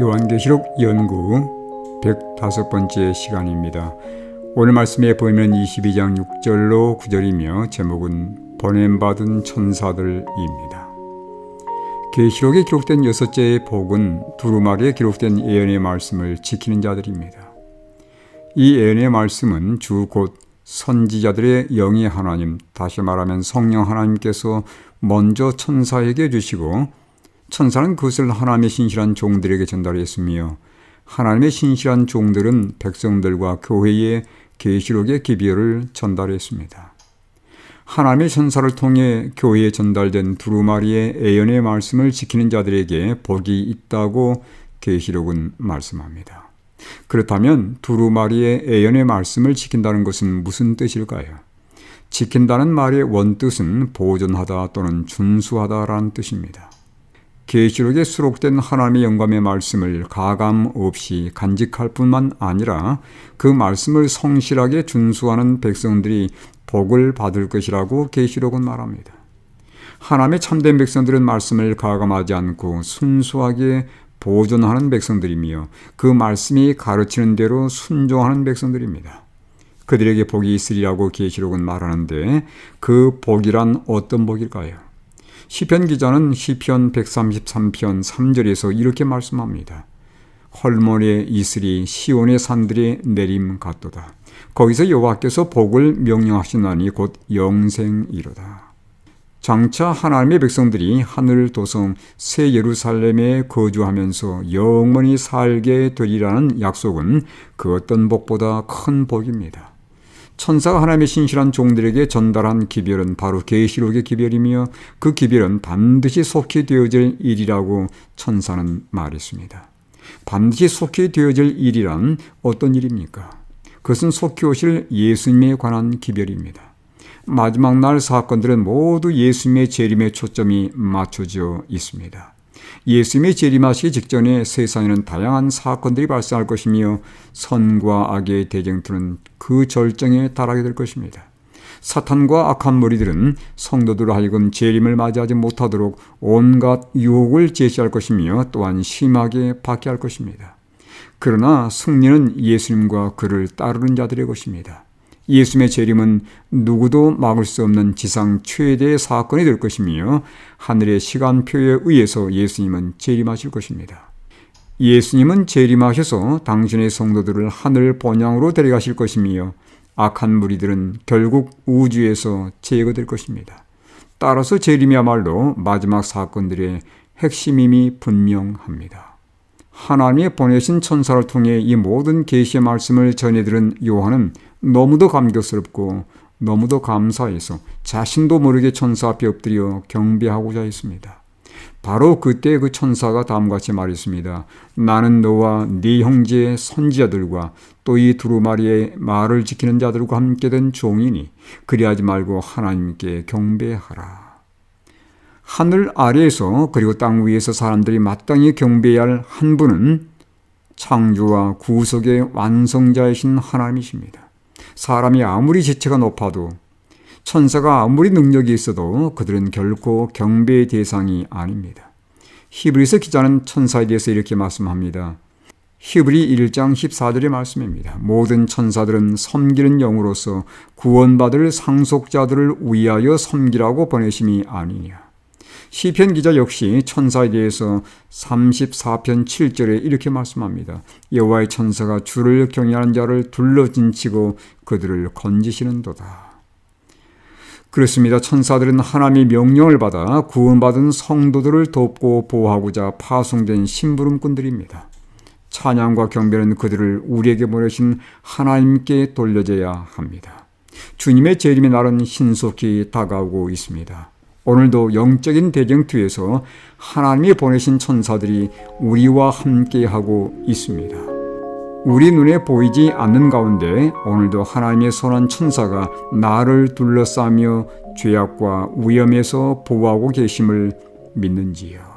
요한계시록 연구 105번째 시간입니다. 오늘 말씀에 보이면 22장 6절로 9절이며 제목은 보냄받은 천사들입니다. 계시록에 기록된 여섯째의 복은 두루마리에 기록된 예언의 말씀을 지키는 자들입니다. 이 예언의 말씀은 주 곧 선지자들의 영의 하나님, 다시 말하면 성령 하나님께서 먼저 천사에게 주시고 천사는 그것을 하나님의 신실한 종들에게 전달했으며 하나님의 신실한 종들은 백성들과 교회의 계시록의 기별을 전달했습니다. 하나님의 천사를 통해 교회에 전달된 두루마리의 예언의 말씀을 지키는 자들에게 복이 있다고 계시록은 말씀합니다. 그렇다면 두루마리의 예언의 말씀을 지킨다는 것은 무슨 뜻일까요? 지킨다는 말의 원뜻은 보존하다 또는 준수하다라는 뜻입니다. 계시록에 수록된 하나님의 영감의 말씀을 가감 없이 간직할 뿐만 아니라 그 말씀을 성실하게 준수하는 백성들이 복을 받을 것이라고 계시록은 말합니다. 하나님의 참된 백성들은 말씀을 가감하지 않고 순수하게 보존하는 백성들이며 그 말씀이 가르치는 대로 순종하는 백성들입니다. 그들에게 복이 있으리라고 계시록은 말하는데 그 복이란 어떤 복일까요? 시편 기자는 시편 133편 3절에서 이렇게 말씀합니다. 헐모니에 이슬이 시온의 산들에 내림 같도다. 거기서 여호와께서 복을 명령하시나니 곧 영생이로다. 장차 하나님의 백성들이 하늘 도성 새 예루살렘에 거주하면서 영원히 살게 되리라는 약속은 그 어떤 복보다 큰 복입니다. 천사가 하나님의 신실한 종들에게 전달한 기별은 바로 계시록의 기별이며 그 기별은 반드시 속히 되어질 일이라고 천사는 말했습니다. 반드시 속히 되어질 일이란 어떤 일입니까? 그것은 속히 오실 예수님에 관한 기별입니다. 마지막 날 사건들은 모두 예수님의 재림에 초점이 맞춰져 있습니다. 예수님의 재림하시기 직전에 세상에는 다양한 사건들이 발생할 것이며 선과 악의 대쟁투는 그 절정에 달하게 될 것입니다. 사탄과 악한 무리들은 성도들로 하여금 재림을 맞이하지 못하도록 온갖 유혹을 제시할 것이며 또한 심하게 박해할 것입니다. 그러나 승리는 예수님과 그를 따르는 자들의 것입니다. 예수님의 재림은 누구도 막을 수 없는 지상 최대의 사건이 될 것이며 하늘의 시간표에 의해서 예수님은 재림하실 것입니다. 예수님은 재림하셔서 당신의 성도들을 하늘 본향으로 데려가실 것이며 악한 무리들은 결국 우주에서 제거될 것입니다. 따라서 재림이야말로 마지막 사건들의 핵심임이 분명합니다. 하나님이 보내신 천사를 통해 이 모든 계시의 말씀을 전해들은 요한은 너무도 감격스럽고 너무도 감사해서 자신도 모르게 천사 앞에 엎드려 경배하고자 했습니다. 바로 그때 그 천사가 다음같이 말했습니다. 나는 너와 네 형제 선지자들과 또 이 두루마리의 말을 지키는 자들과 함께 된 종이니 그리하지 말고 하나님께 경배하라. 하늘 아래에서 그리고 땅 위에서 사람들이 마땅히 경배해야 할 한 분은 창조와 구속의 완성자이신 하나님이십니다. 사람이 아무리 지체가 높아도 천사가 아무리 능력이 있어도 그들은 결코 경배의 대상이 아닙니다. 히브리서 기자는 천사에 대해서 이렇게 말씀합니다. 히브리 1장 14절의 말씀입니다. 모든 천사들은 섬기는 영으로서 구원받을 상속자들을 위하여 섬기라고 보내심이 아니냐. 시편 기자 역시 천사에 대해서 34편 7절에 이렇게 말씀합니다. 여호와의 천사가 주를 경외하는 자를 둘러진치고 그들을 건지시는도다. 그렇습니다. 천사들은 하나님의 명령을 받아 구원받은 성도들을 돕고 보호하고자 파송된 심부름꾼들입니다. 찬양과 경배는 그들을 우리에게 보내신 하나님께 돌려져야 합니다. 주님의 재림의 날은 신속히 다가오고 있습니다. 오늘도 영적인 대쟁투에서 하나님이 보내신 천사들이 우리와 함께하고 있습니다. 우리 눈에 보이지 않는 가운데 오늘도 하나님의 선한 천사가 나를 둘러싸며 죄악과 위험에서 보호하고 계심을 믿는지요.